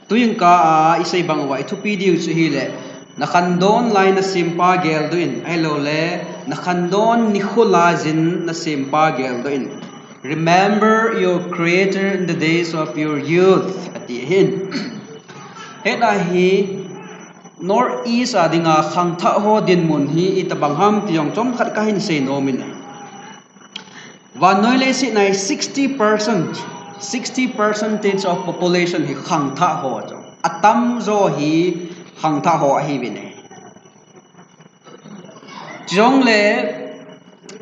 tuying ka isay bang wa itupi diu chu hi le na khandon lai na Sempa geldoh in hello le na khandon ni laijin na Sempa geldoh in. Remember your Creator in the days of your youth. At the end, heta hi northeast adinga khangtha ho din mun hi itabangham tiyong chom khat ka hin se no min. Van noile si nai 60% of population hi khangtha ho jo. Atam zo hi khangtha ho hi bine. Jong le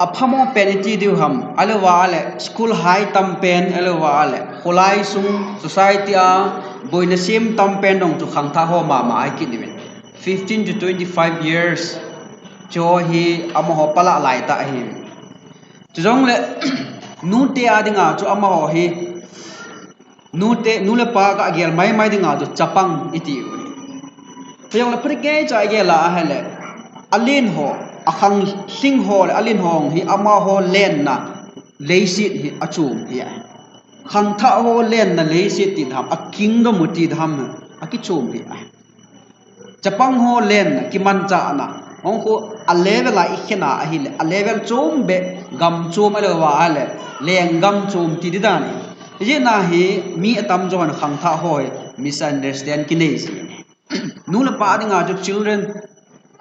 aphamo penity diu ham alewa ale school high tam pen alewa ale holai sung society a boina sim tam pen dong chu khangtha ho ma ai kidin 15 to 25 years cho hi amaho pala lai ta hi jong le nu te adinga chu amaho hi nu le pa ka gel mai dinga chu chapang iti jong le prike cha gela hele alin ho akhang sing ho alin hong hi ama ho len na leisit hi achum hi khang tha ho len na leisit ti dham a kingdom muti dham a ki chum hi chapang ho len ki man cha na hong ko a level a ikhena a hi a level chum be gam chum ale wa ale leng gam chum ti dani ye na hi mi atam jo han khang tha ho misunderstand ki nei si nu la pa dinga jo children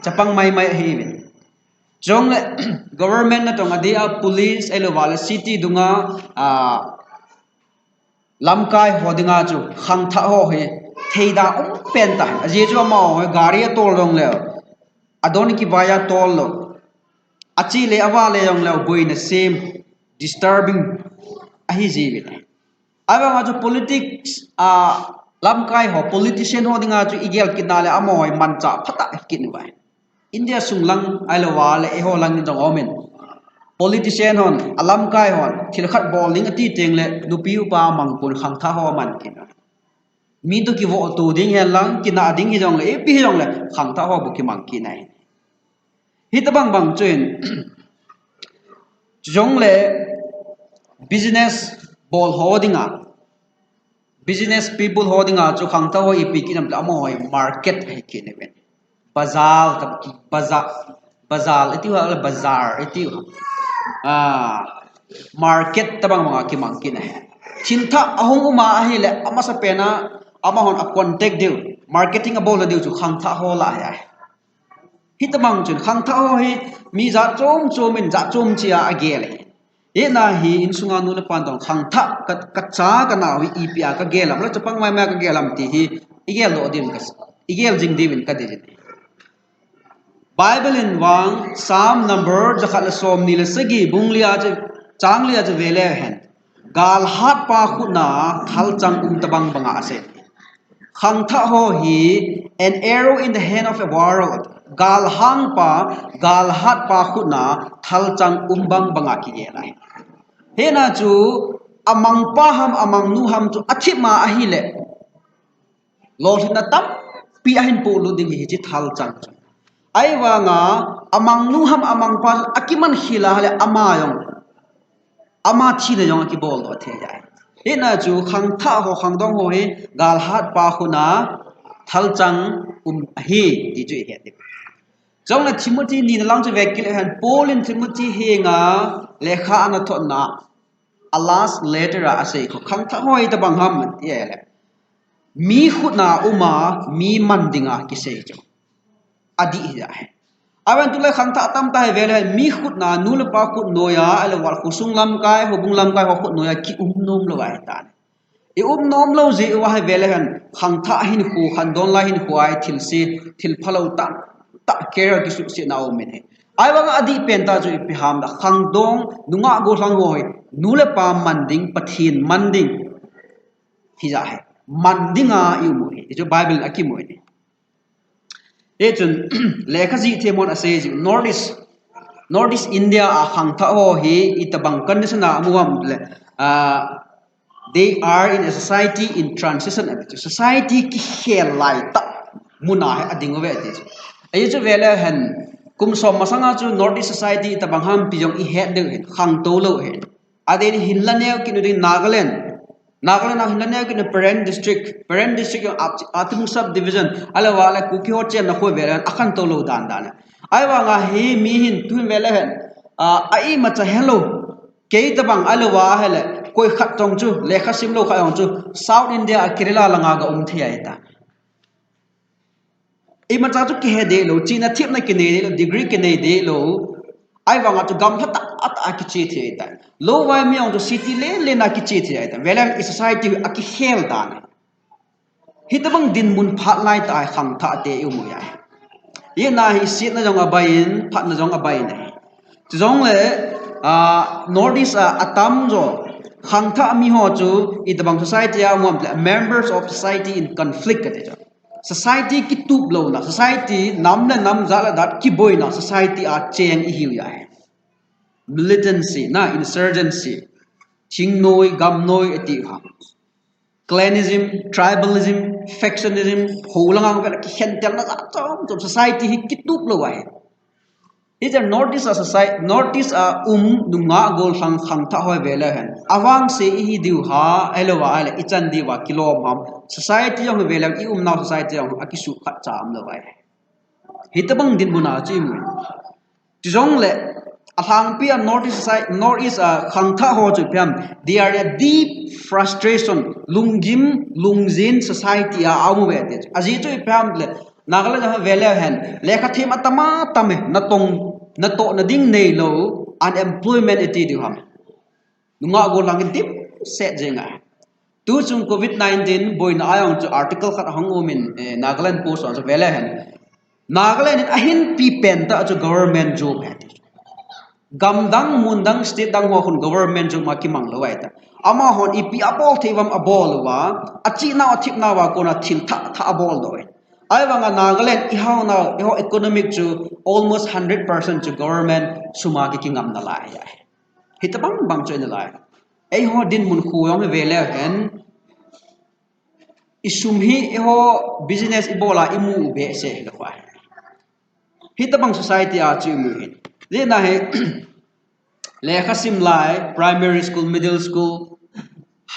chapang mai hi jong le government na tong adia police elowala city dunga lamkai hodinga chu khangtha ho he theida pen ta aje chu ma ho gari tol dong le adon ki baya tol lo achi le awa le yong le boina same disturbing ahi jibi aba ma chu politics lamkai ho politician hodinga chu igel kinale amoy mancha phata kinwai India sunglang ailawa le eho lang jong omen politician hon alam kai hon thilkhat bowling ati teng le nupi upa mangpun khangtha ho man kin mi to ki vo tu ding he lang kina ding hi jong le epi hi jong le khangtha ho bu ki mang ki nai hitabang bang chen jong le business ball holdinga business people holdinga chu khangtha ho epi kinam la mo market he kin event bazar itu adalah bazar itu market tabang mga kimangkin cinta ahong uma ahile ama sa pena ama hon a contact deal marketing abo la deal chu khangtha ho la ya hitabang chun khangtha ho hi mi za chom za chom chia agele e na hi insunga nu le pan dong khangtha ka cha ka na hi ipia ka gelam la chapang mai ka gelam ti hi igel lo dim ka igel jing divin ka de Bible in wang Psalm number jakhat som ni le sagi bunglia je changlia je vele hen gal hat pa khuna thal chang tabang banga ase khang tha ho hi an arrow in the hand of a warlord gal hang pa gal hat pa khuna thal chang bang banga ki ye lai he na chu amang pa ham amang nu ham chu athima ahile lo thina tam pi ahin pu lu ding hi chi thal chang ai wanga amang nu ham amang pa akiman hila hale amayong ama thi na yong ki bol do the jai ina chu khang tha ho khang dong ho he gal hat pa khuna thal chang hi di chu he de jong na Timothy ni na lang chu vekil han Paul in Timothy he nga lekha ana thot na a last letter a ase ko khang tha hoi ta bang ham ye le mi khuna uma mi mandinga ki se chu adi ya awan tu le khangtha tam ta vele mi khut na nul pa khut noya ale wal khusung lam kai hobung lam kai ho khut noya ki nom lo ai ta e nom lo je wa ha vele han khangtha hin khu khandon la hin huai thil si thil phalo ta kera ki su se na o men he ai wa adi pen ta ju pi ham da khangdong nunga go sang hoi nul pa manding pathin manding hi ja he mandinga yu mo he jo bible akimo he Echun lekha ji themon ase ji northeast India a khangtha ho hi itabang condition a amuam le they are in a society in transition society ki khel lai ta muna ha ading we ti ai chu vele han kum som masanga chu northeast society itabang ham pi jong I head de khang to lo he ade hinlaneo ki nu Nagaland Nagaland na hinanya ko na parent district yung ating subdivision alawa ala kukyo chen na ko velan akan tolo dan dan ai wa nga hi mi hin tu velen ai ma cha hello ke tabang alawa hele koi khat tong chu lekha simlo kha yong chu South India Kerala langa ga thia eta i ma cha chu ke de lo china thip na ke ne lo degree ke ne de lo ai wa nga chu gam hata at ki chi thia eta lo wai mi ong chu city le na ki chi thia eta velan society a ki hel dan hitabang din mun phat lai tai khang tha te u mu ya ye na hi sit na jong abain phat na jong abain jong le northeast atam jo khang tha mi ho chu itabang society a mom members of society in conflict ka te society ki tup lo na society nam na nam za la dat ki boy na society a cheng i hiu ya militancy na insurgency ching noi gam noi eti ha clanism tribalism factionism holang ga ki hentel na chom society hi ki tup lo wa is a notice a society notice a dunga gol khang tha hoi vela hen awang se hi diu ha elowa ale ichan diwa kilo mam society yong vela I now society yong akisu khat cham lo wai hitabang din buna chi mu jong le ahang pi a northeast a khang tha ho chu pyam they are a deep frustration lungjin society a amu ve te aji chu pyam le nagala ja vela hen lekha thim atama tame na to na ding nei lo unemployment eti di ham nunga go lang dip set jenga tu chung COVID-19 boy na ayong chu article khat hang omin Nagaland post on so vela hen Nagaland ahin pi pen ta chu government job hat gamdang mundang state dang ho hun government job ma ki mang lo wai ta ama hon ipi apol thevam abol wa achi na athip na wa ko na thil tha abol do ai wanga Nagaland iho economic chu almost 100% to government suma ki ngam na lai ya hitabang bang choi na lai ai ho din mun khu yong vele hen isum hi iho business ibola imu be se lo wa hitabang society a chu mu hin le na he le khasim lai primary school middle school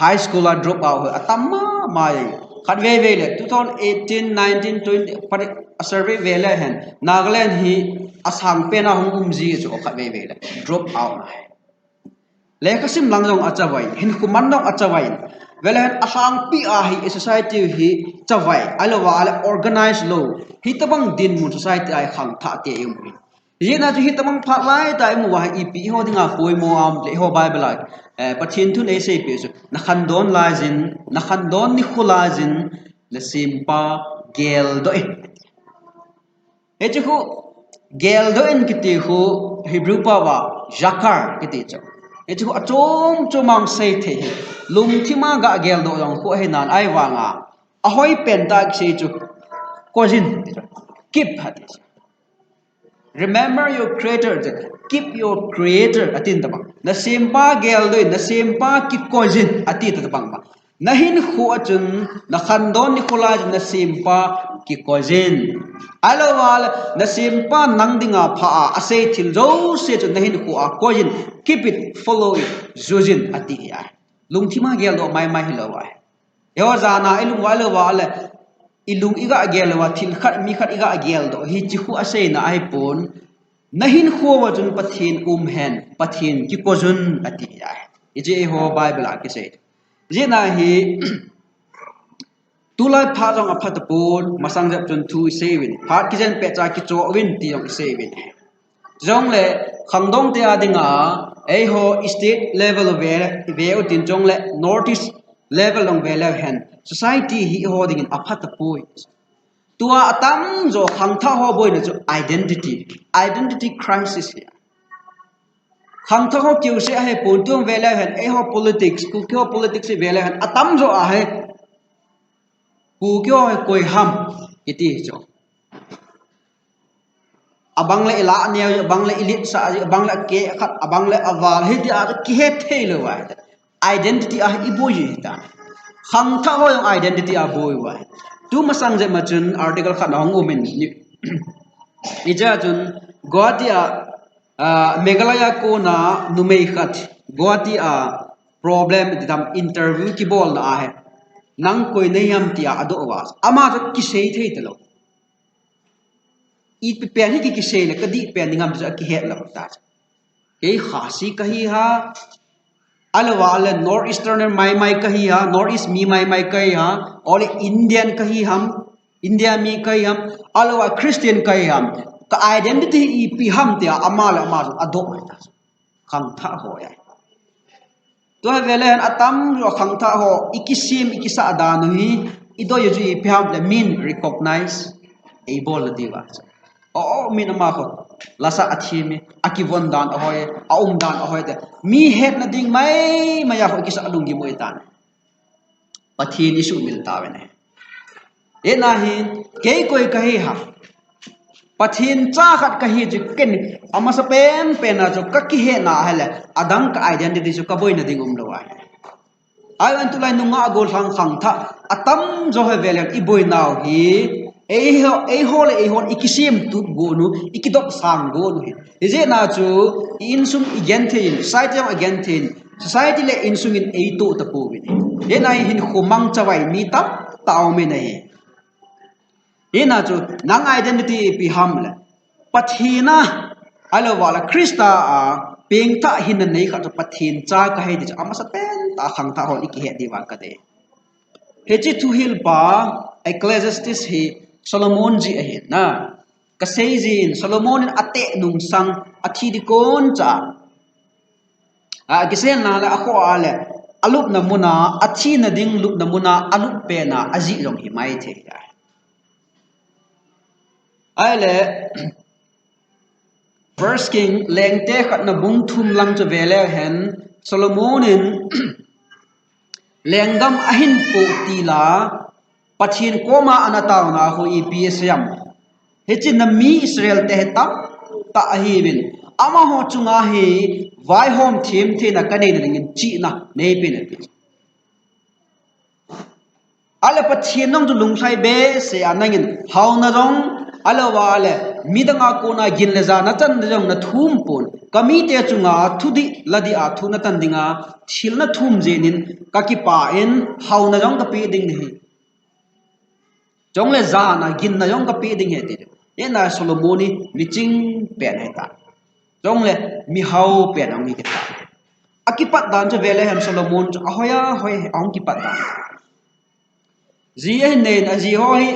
high school a drop out atamma mai khat ve le 2018 19 20 pare survey vela hen Nagaland hi asang pena hong ji chu khat ve le drop out le kasim langjong achawai hin kuman dong achawai vela hen asang pi a hi society hi chawai alowa ale organize lo hi tabang din mun society ai khang tha te yum yena chu hi tabang phat lai tai mu wa ipi ho dinga koi mo am le ho bible like pathin thun ese pe chu na khandon laijin na khandon ni khulajin le Sempa geldoh chu geldoh in kiti hu Hebrew pa wa jakar kiti chu chu achom chomang sei the lum thima ga geldoh yong ko he nan ai wa nga ahoi pen ta se chu kojin keep hat remember your creator keep your creator atin tabang na Sempa geldoh na Sempa ki kojin ati tabang ba nahin khu achun na khandon ni khulaj na Sempa ki kojin alawal na Sempa nangdinga pha ase thil jo se chu nahin khu a kojin keep it follow it zujin ati ya lungthima geldoh mai hilawa yo jana ilung wala wala ilung iga gelwa thil khat mi khat iga geldoh hi chi khu ase na ai pon nahin khu wa chun pathin hen pathin ki kojun ati ya ije ho bible a ki se jena hi tulai pha jong aphat pon masang jap chun thu sevin phat ki jen pe cha ki cho win ti jong sevin jong le khangdong te adinga ei ho state level ve tin jong le northeast level long ve le hen society hi ho ding aphat poi tua atam jo khangtha ho boy na jo identity crisis here khangtha ho kyu se he pon tum ve le hen ei ho politics ku kyo politics ve le hen atam jo a he ku kyo koi ham iti jo abang le ila ne abang le ilit sa abang le ke khat abang le awal he ti a ki he thei lo wa identity a iboy ta khangtha ho yung identity a boy wa tu masang je machun article khat hong umin ija chun Guwahati Meghalaya ko na numei khat Guwahati problem di dam interview ki bol na hai nang koi nei ham tia ado was ama to ki sei thei telo I pe pen hi ki sei le kadi pen ngam ja ki het la ta ke khasi kahi ha alwa ale north easterner mai kahi ha north east mi mai kahi ha or indian kahi ham india mi kahi ham alwa christian kahi ham ka identity I pi ham tia ama la ma ado ta khang tha ho ya to velen atam ro khang tha ho ikisim ikisa da nu hi ido yu ji pi ham le mean recognize able la diwa o min ma ko lasa athi mi akivon dan ahoy aum dan ahoy de mi het na ding mai maya ko kisa adung gi moi tan pathi ni su mil ta we ne e na hi ke koi kahi ha pathin cha khat kahi ji ken ama sa pen na jo ka ki he na hele adang ka identity jo ka boi na ding lo wa I want to like nunga agol khang tha atam jo he velen I boi now hi e hole ikisim tu gonu ikidok sang gonu je na chu insum igenthin society am agenthin society le insum in e to ta po bi e na hin khomang chawai mi ta taw me nei e na chu nang identity pi hamle pathina alo wala krista a peng ta hin nei kha chu pathin cha ka he di ama sa pen ta khang tha hon iki he di wa ka de he chi tu hil pa Ecclesiastes he Solomon ji ahin na kasei jin Solomon ate nung sang athi di kon cha a gisen na la akho ale alup na muna athi na ding lup na muna alup pe na aji rong hi mai the ya ale first king lengte khat na bung thum lang cha vele hen Solomonin lengam ahin po tila pathin koma anataw na ho EPSM hechin na mi Israel te tam ta ahibin ama ho chunga hi vai hom thim the na kanei na ngin chi na nei pe na ale pathin nong du lungsai be se anangin haw na rong ale wale midanga ko na gin le za na chan jong na thum pon kami te chunga thudi ladi a thu na tan dinga thil na thum jenin ka ki pa en haw na rong ka pe ding nei jong le za na gin na jong ka pe ding he ti e na Solomoni miching pen hai ta jong le mi hau pen ang mi ke ta akipat dan che vele hem Solomon ahoya hoi ong ki pat dan ji e ne na ji hoi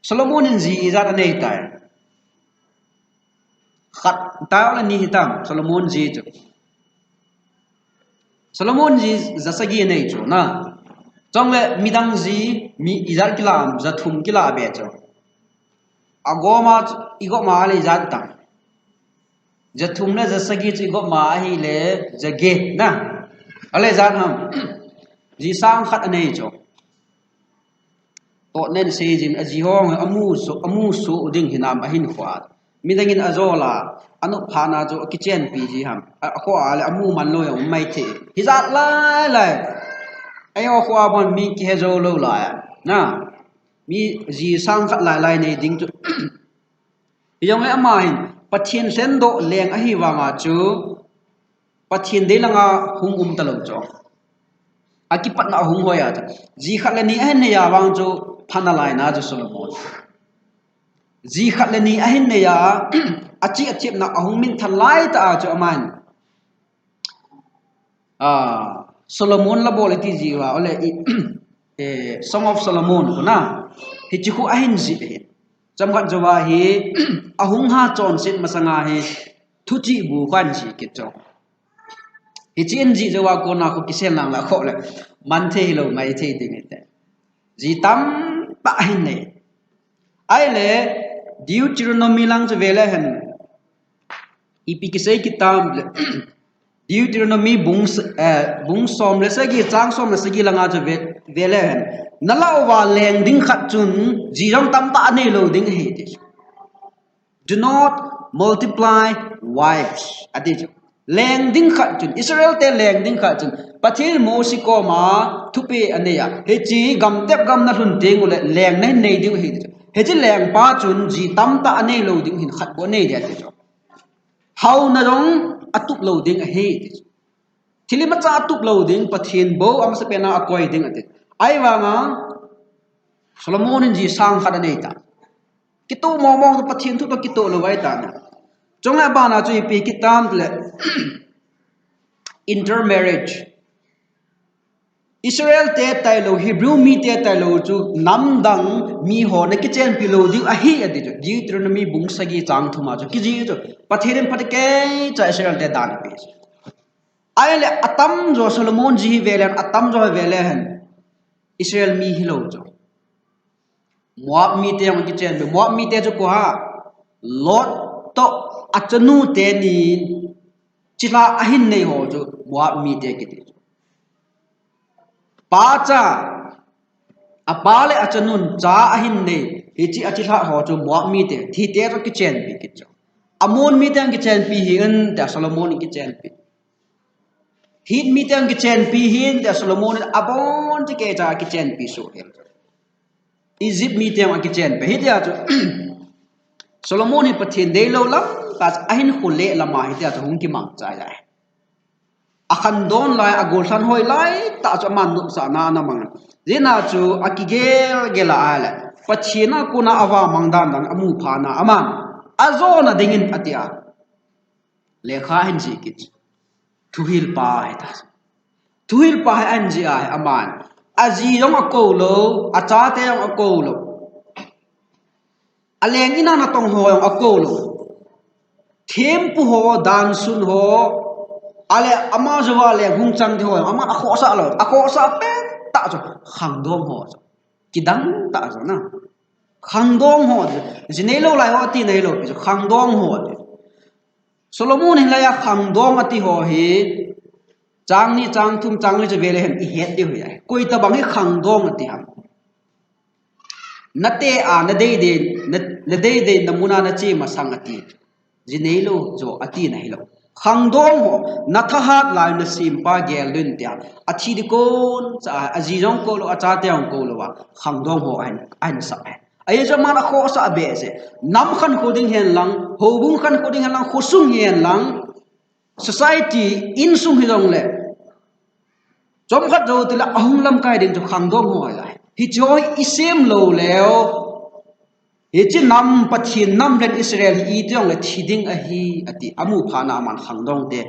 Solomon in ji za nei ta khat ta la ni hitam Solomon ji chu Solomon ji za sagi nei chu na jong le midang ji mi izar kilam za thum kila be cho agoma igoma le za ta za thum na za sagi chi igoma hi le za ge na ale za ham ji sang khat anei cho to nen se jin aji hong amu so ding hinam ahin khwa midangin azola anu phana jo kitchen pi ji ham akho ale amu man lo yong mai the hizat lai lai ayo khwa bon mi ki hezo lo la na mi ji sang khat lai lai nei ding chu yong le ama hin pathin sen do leng a hi wanga chu pathin de langa hung talong cho akipat na hung hoya ji khat le ni a ne ya wang chu phana lai na ju Solomon ji khat le ni a hin ne ya achi achip na ahung min thalai ta chu aman Solomon la bol ti ji wa ole Song of Solomon kuna hi chi khu ahin ji he chamkan jawa hi ahung ha chon sin masanga hi thu chi bu kwan ji ke cho hi chin ji jawa ko na ko kisen lang la kho le man the lo mai the ding te ji tam pa hin ne ai le Deuteronomy lang je vele hen ipikisai kitam Deuteronomy bung som le sagi chang som le sagi langa je vele hen nalaw wa leng ding khat chun ji jong tam ta nei lo ding he ti do not multiply wives adi leng ding khat chun Israel te leng ding khat chun pathil mosiko ma thupe aneya he chi gam tep gam na hun ting le leng nei nei ding he he chi leng pa chun ji tam ta anei lo ding hin khat bo nei dia ti haw na rong atup lo ding he ti thili ma cha tuk lo ding pathin bo am se pena akoi ding ate ai wanga Solomon ji sang khada nei ta kitu momong pathin thu to kitu lo wai ta na chong la ba na chui pi kitam le intermarriage Israel te tai lo Hebrew mi te tai lo chu nam dang mi ho na kitchen pi lo ding a hi adi chu Deuteronomy bung sagi chang thuma chu ki ji chu pathiren patike cha Israel te dan pi ai le atam jo Solomon ji velen atam jo velen Israel mi hi lo chu Moab mi te ang kitchen be Moab mi te chu ko ha Lot to achanu te ni chila ahin nei ho chu Moab mi te ki Pacha apale achanun cha ahin ne hichi achila ho chu Moab mi te thi te ro kitchen pi kicho Amon mi te ang kitchen pi hin ta Solomon kitchen pi Hit mi te ang kitchen pi hin ta Solomon abon ti ke cha kitchen pi so hel Egypt mi te ang kitchen pi hit ya chu Solomon hi pathin dei lo lam ta ahin khule lama hit ya chu hung ki mang cha ya khandon lai agol san hoi lai ta cho man nu sa na na mang zina chu akigel gela ala pachina kuna awa mangdan dan amu phana aman azona dingin atia lekha hin ji kit thuhil pa ta thuhil pa an ji ai aman aji yong akolo acha te yong akolo aleng ina na tong ho yong akolo thempu ho dan sun ho ale ama jawa le hung chang thi ho ama akho sa pen ta cho khandon ho kidang ta cho na khandon ho jinei lo lai ho ti nei lo cho khandon ho Solomon hin la ya khandon ati ho hi chang ni chang thum chang le je vele hem i het di ho ya koi ta bang hi khandon ati ham nate a na dei de namuna na chi ma sang ati jinei lo jo ati nei lo khandon ho nathahat lai na Sempa geldoh tia athi di kon cha ajijong ko lo acha te ong ko lo wa khandon ho an sa ai ja man kho sa be se nam khan ko ding hen lang ho bung khan ko ding hen lang khosung hen lang society in sung hi dong le chom khat ro ti la ahung lam kai ding chu khandon ho lai hi joy isem lo leo Echi nam pathin nam len Israel hi tiong le thiding a hi ati amu phana man khangdong te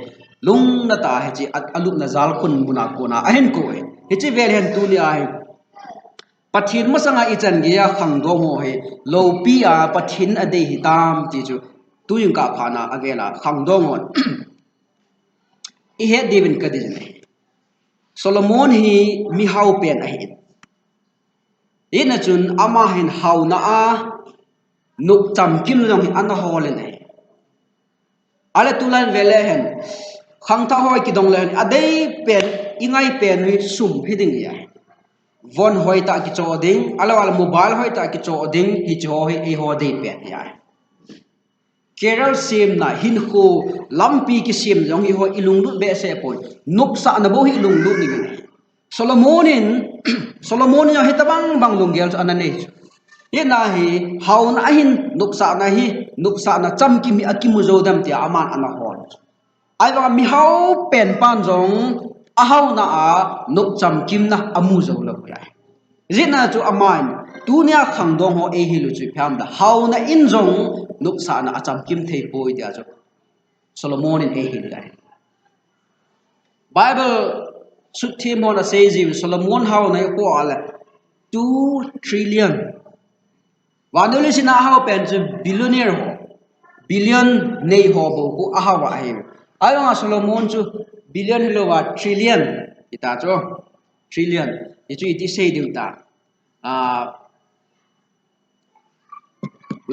lung na ta he chi aluk na zal khun buna kona ahen ko he chi vel hen tu ni ai pathin ma sanga i chan ge ya khangdong ho he lo pi a pathin a de hi tam ti chu tu yung ka phana agela khangdong ho I he devin ka de ne Solomon hi mi hau pen a hi ina chun ama hen hau na a nuk cham kim long hi an ho le nei ale tulan vele hen khang tha hoi ki dong le adei pen ingai pen hi sum hiding ya von hoi ta ki cho ding ala mobile hoi ta ki cho ding hi cho hi e ho dei pen ya Kerala sim na hin khu lampi ki sim jong hi ho ilung lut be se poi nuk sa na bo hi ilung lut ni Solomon ya hitabang bang lunggel so anane Yena hi haun ahin nuksa na cham ki mi akimu zodam tia aman anahon ai wa mi hau pen pan jong a hau na a nuk cham kim na amu zo lo ya zina chu aman tunia khangdong ho e hi lu chu pham da hau na in jong nuksa na acham kim thei poi dia jo Solomon in e hi ya Bible should thim on a says Solomon hau na ko ala 2 trillion Wanuli sina hao pen chu billionaire ho billion nei ho bo ku ahawa he ai nga Solomon chu billion hilo wa trillion ita cho trillion ichu iti sei diu ta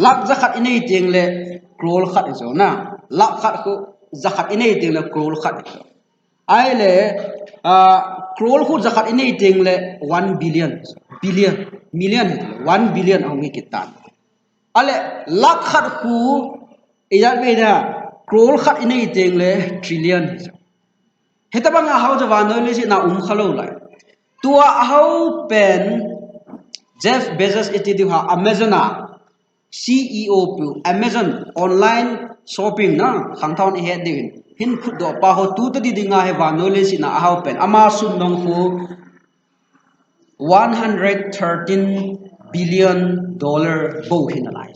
lak zakat inei ting le crore khat zo na lak khat ku zakat inei ting le crore khat ai le crore khu zakat inei ting le 1 billion million 1 billion ongi kitan ale lakh khat khu iyat be da crore khat inei teng le trillion hetabang a hau jawan le si na khalo lai tua hau pen Jeff Bezos iti ha Amazon CEO pu Amazon online shopping na khangthon he din hin khut do pa ho tu ta di dinga he wa no le si na how pen ama sun nong hu 113 billion dollar bo hin alai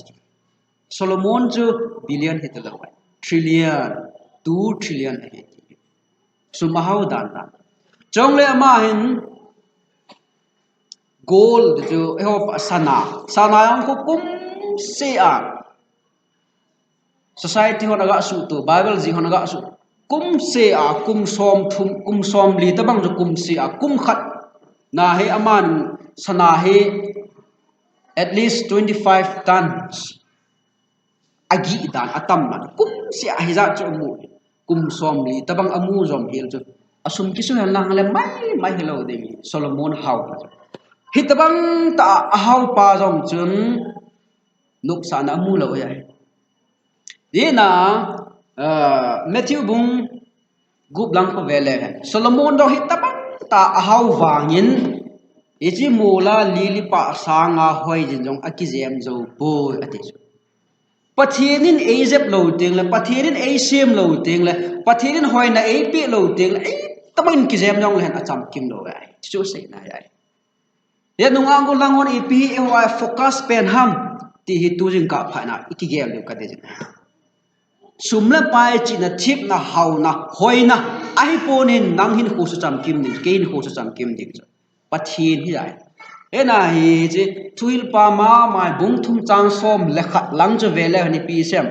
Solomon ju billion hit lo trillion 2 trillion he su mahau dan dan chong le ama hin gold ju ho sana yang ko kum se a society honaga su tu bible ji honaga su kum se a kum som li ta bang ju kum se a kum khat na he aman sana he at least 25 tons agi dan atam na kum se a hiza chu mu kum som li ta bang amu zom hil chu asum ki su han lang le mai hello de Solomon how hitabang ta how pa jong chun nuk sa na mu lo ya Dina Matthew bung gup lang ko vele Solomon do hitabang ta how wangin iji mula lili pa sanga hoi jin jong akizem zo boy ati pathinin Egypt lo ting le pathinin Asian lo ting le pathinin hoi na AP lo ting le tamang kizem jong len acham kim lo ya chu sei na ya ya nungang ko langon ipi e wa focus pen ham ti hi tu jing ka phana ikigem de ka de sumla pai chi na thip na hau na hoina ai ponin nang hin khu su cham kim ni kein khu su cham kim dik pathin hi ai ena hi chi thuil pa ma mai bung thum chang som lekhat lang je vele ni pi sem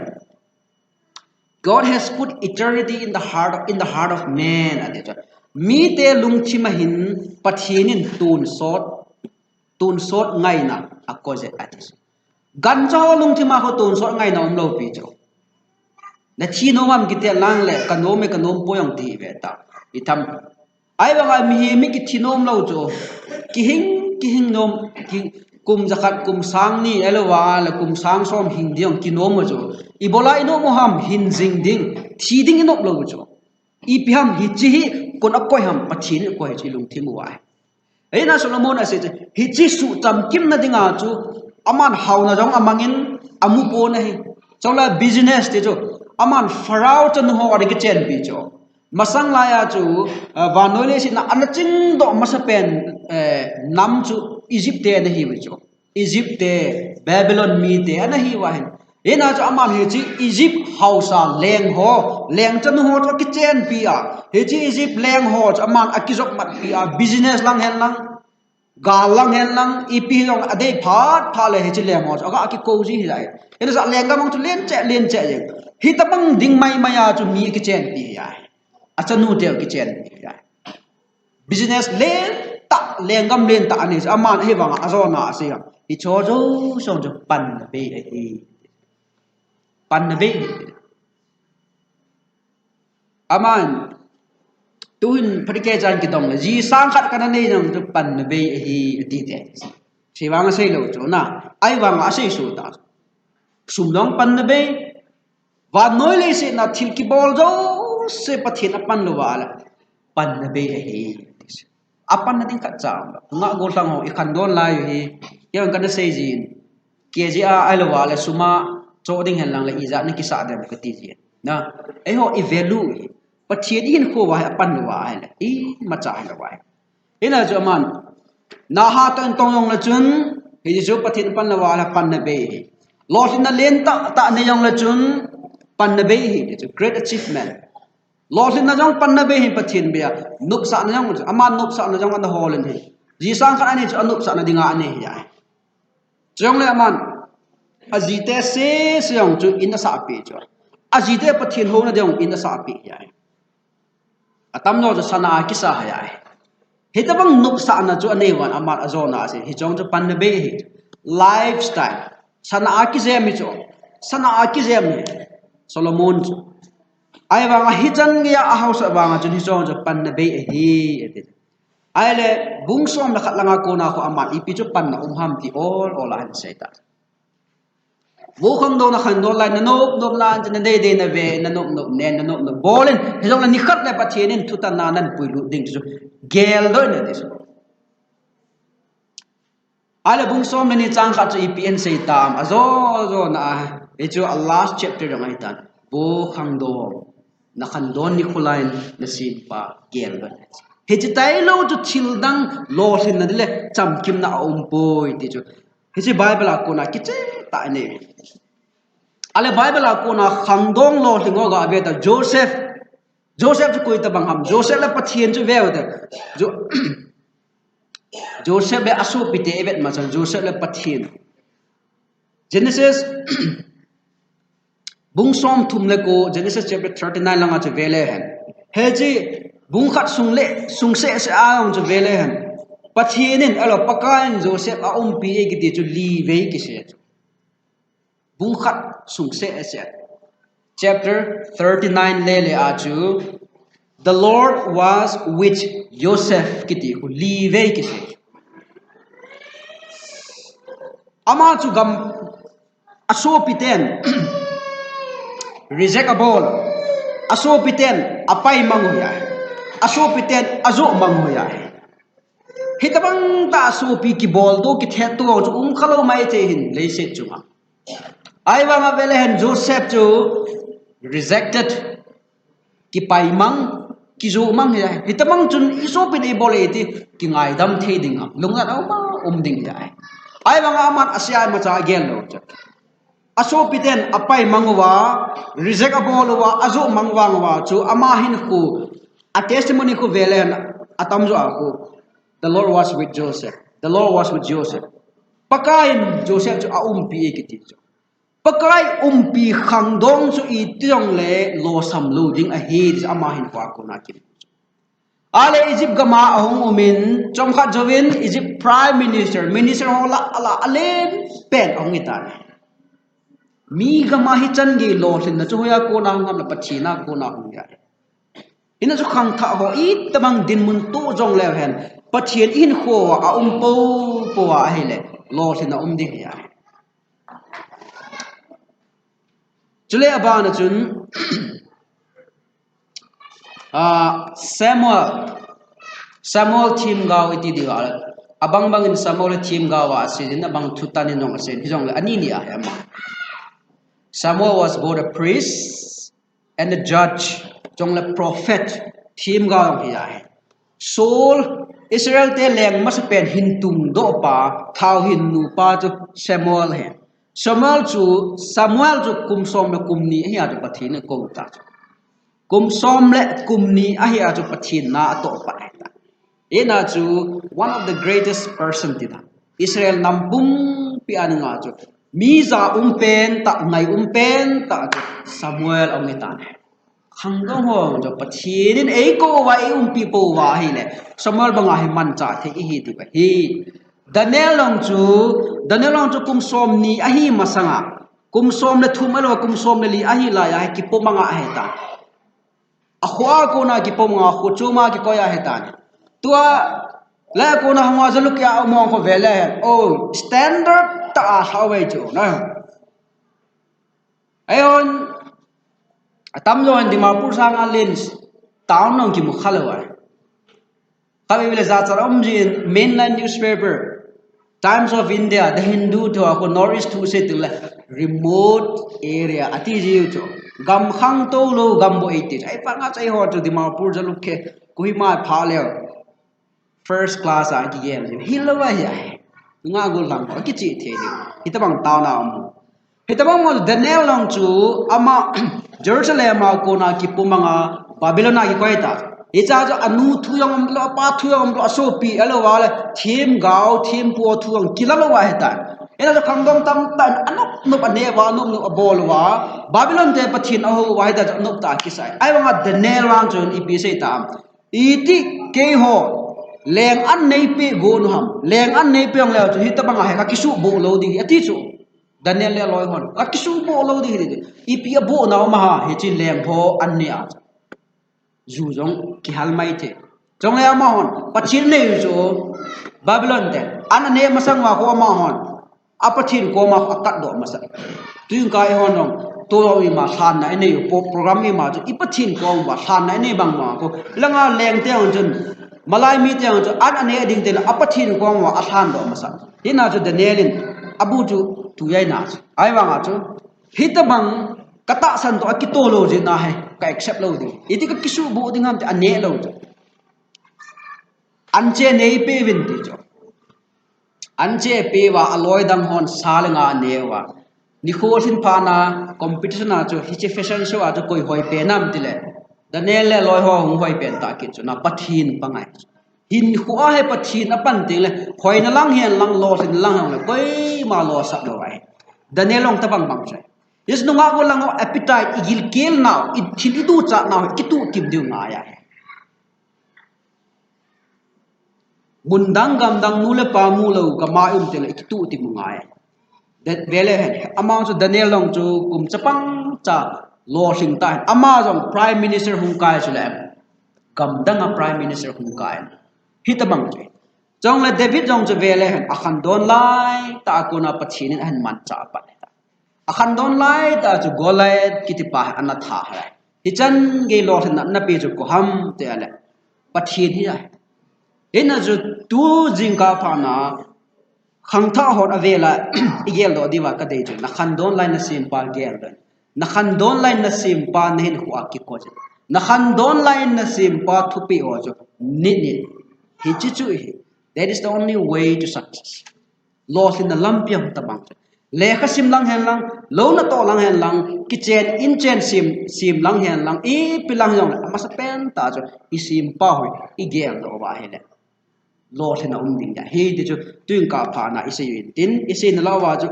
God has put eternity in the heart of man ade mi te lung chi ma hin pathinin tun sot ngai na akoje atis gan chaw lung thi ma ko tun sot ngai na lo pi cho na chi no mam ki te lang le kanom poyong ti ve ta itham ai ba ga mi ki thinom lo cho ki hing nom ki kum zakat kum sang ni elwa la kum sang som hing diong ki nom cho ibola ino mo ham hin jing ding thi ding inop lo cho I piham hi chi kon akoi ham pathin ko hi chi lung thi mu ai Ena Solomon ase hi chi su tam kim na dinga chu aman haw na jong amangin amu po na hi chola business te cho aman farao chan ho wa ke chen bi cho masang la ya chu vanole si na anaching do masapen nam chu Egypt te na hi wi cho Egypt te Babylon mi te na hi wa hin ena chu aman hi chi Egypt hausa leng chan ho to ke chen pi a hi chi Egypt leng ho aman akizok mat pi a business lang hen lang galang hen lang ipi long ade pha le hi chi leng ho aga ki ko ji hi lai ena sa leng ga mong chu len che je hi ta bang ding mai ya chu mi ke chen pi ya achanu te ke chen pi ya business len ta lengam len ta ani aman hi wang azona ase hi cho jo song jo pan be hi pan ve aman tuin phrike jan ki dong ji sang khat kana nei nang tu pan ve hi ti te si wang sei lo cho na ai wang a sei su ta sum dong pan ve wa noi le se na thil ki bol jo se pathin apan lo wala pan ve hi apan na ding khat cha nga gol tang ho I khandon lai hi yang kana sei jin KGA ai lo wala suma cho ding hen lang la iza na ki sa dem ka ti ji na ai ho I value pathian hin ko wa apan lo wa ai la I ma cha la wa ina jo man na ha tan tong yong la chun hi jo pathian pan la wa la pan na be lo sin na len ta ne yong la chun pan na be hi it's a great achievement lo sin na jong pan na be hi pathian be nuk sa na yong aman nuk sa na jong an ho len hi ji sang khan ani jo nuk sa na dinga ani ya jong le aman azite se yong chu in sa pi cho azite pathian ho na dong in sa pi ya atam no sana ki sa ya hitabang nuk sa na chu ane wan amat azona se hi chong chu pan na be hi lifestyle sana ki zem cho sana ki zem Solomon ai wang hi jang ya a house wang chu hi chong chu pan na be hi ai le bung som la khat langa ko na ko amat I pi chu pan na ham ti all an say ta vô không đâu là khẩn đâu lại nộp lan cho nên đây là về nộp nền nộp bò lên thì trong là ni khất lại bắt tiền nên thu tan nan bùi lụt đỉnh cho geldoh này đấy ai là bung som nên trang khát cho IPN say tam azo na cái chỗ last chapter trong ai tan vô không đâu na khandon ni khulain na Sempa geldoh he chi tai lo chu thil dang lo thin na dile cham kim na poi ti chu he chi Bible a ko na ki che ta ne ale Bible a ko na khandong lo thingo ga be ta Joseph chu koi ta bang ham Joseph la pathian chu ve ta Joseph be asu pite evet ma chan Joseph la pathian Genesis bung som thum le ko Genesis chapter 39 langa chu vele han he chi bung khat sung se se a ong chu vele han pathianin alo pakain Joseph a pi e ki ti chu li ve ki se bung khat sung se se chapter 39 le a chu the Lord was with Joseph ki ti ku li ve ki se ama chu gam aso piten reject a ball aso piten apai manguya aso piten azo manguya hitabang ta aso pi ki ball do ki the to chu khalo mai che hin le se chu ma ai wa ma vele hen Joseph chu rejected ki pai mang ki zo mang ya hitabang chun iso pin e ball e ti ki ngai dam the ding lunga au ma ding ya ai wa ma man asia ma cha gel lo aso piten apai mangwa reject abolwa azo mangwa chu ama hin ku a testimony ku velen atam zo aku the Lord was with Joseph pakai Joseph chu pi ekiti chu pakai pi khandong chu I tiong le lo sam lo ding a he ama hin ku aku na kim ale Egypt gama ahong umin chom khat jovin Egypt prime minister hola ala alen pen ong itan mi gama hi chan ge lo thin na chu ya ko na ngam na pathina ko na hung ya ina chu khang tha ho I tamang din mun tu jong le hen pathian in kho a po wa hele lo thin na ding ya chule aba na chun Samuel team gaw iti diwa abang bangin Samuel team gawa asin abang tutani nong asin hijong ani ni ama Samuel was both a priest and a judge jong le prophet team gaw hiya Saul Israel te leng mas pen hintung do pa thau hin nu pa chu Samuel he Samuel chu kum som le kum ni hiya chu pathin ko ta kum som le kum ni a hiya chu pathin na to pa ta ina chu one of the greatest person tida Israel nampung pi anga chu mi za pen ta ngai pen ta Samuel ongeta khangdong ho jo pathin ei ko wa pi po wa hi le Samuel banga hi man cha the hi ti ba hi Daniel long chu kum som ni a hi masanga kum som le thumalo kum som le li a hi la ya ki po manga he ta akhwa ko na ki po manga khu chuma ki ko ya he ta tua la ko na hwa zalu kya among ko vele standard ta hawe chu na ayon atam lo an Dimapur sang alins town nong ki mukhalawa kabe vile za charam ji mainland newspaper Times of India the Hindu to ko Northeast to se to remote area ati ji chu gam khang to lo gam bo iti ai pa nga chai ho to Dimapur zalu ke kuhima pha le first class a ki game hilawa ya nga gol lang ki chi the ni itabang taw na itabang mo Daniel long chu ama Jerusalem ko na ki pumanga Babylon ki koita icha jo anu thuyong lo pa thuyong lo so pi alo wala thim gao thim po thuyong kilalo wa heta ena jo khangdom tam tan anuk no ane wa no no bol wa Babylon te pathin aho wa heta no ta kisai ai wa Daniel wang chon ipi se ta iti ke ho leng an nei pe go no ham leng an nei pe ong le chu hita banga he ka kisu bo lo di ati chu Daniel le loi hon ka kisu bo lo di ipi bo na ma ha he chi leng pho an ne a zu jong ki hal mai the jong le ma hon pathin nei chu Babylon te an ne masang wa ko ma hon apathin ko ma akat do masa tuing kai hon nong to wi ma san na nei program mi ma chu ipathin ko wa san na nei bang ma ko langa leng te on chun malai mi te on chu an ane ding te apathin ko wa asan do masa ina chu Danielin abu chu tu yai na ai wa nga chu hitabang kata san to akito lo je na hai ka accept lo di iti ka kisu bu ding ham te ane lo jo anche nei pe vin ti jo anche pe wa aloi dang hon salenga ne wa ni kho sin pha na competition na jo hi che fashion show a jo koi hoi pe nam ti le danel le loi ho hung hoi pen ta ki chu na pathin pangai hin kho he pathin apan ting le hoi na lang hian lang lo sin lang le koi ma lo sa lo ai danel long ta bang bang chai is no nga ko lang appetite igil kel now it thili du cha now kitu kim diu nga ya mundang gam dang nu le pa mu lo ka ma um te le kitu ti mu nga ya that vele amount of daniel long chu kum chapang cha lo sing tai ama jong prime minister hung kai chu le gam dang a prime minister hung kai hitabang che jong le david jong chu vele a khandon lai ta ko na pathin an man cha pa khandon lai ta chu golai kitipa anna tha hai hi chan ge lo na pe chu ko ham te ale pathin hi ai ena chu tu jing ka pha na khang tha hot avela igel do diwa ka dei chu na khandon lai na sim pa gel do na khandon lai na sim pa nen hu aki ko chu na khandon lai na sim pa thupi ho chu ni hi chi chu hi that is the only way to success loss in the lampiam tabang le kha sim lang hen lang lo na to lang hen lang kitchen in chen sim lang hen lang e pilang yong ma sa pen ta chu i sim pa hoi i gel do ba hele lo thena ding ya he de chu tuing ka pha na ise yin tin ise na lawa chu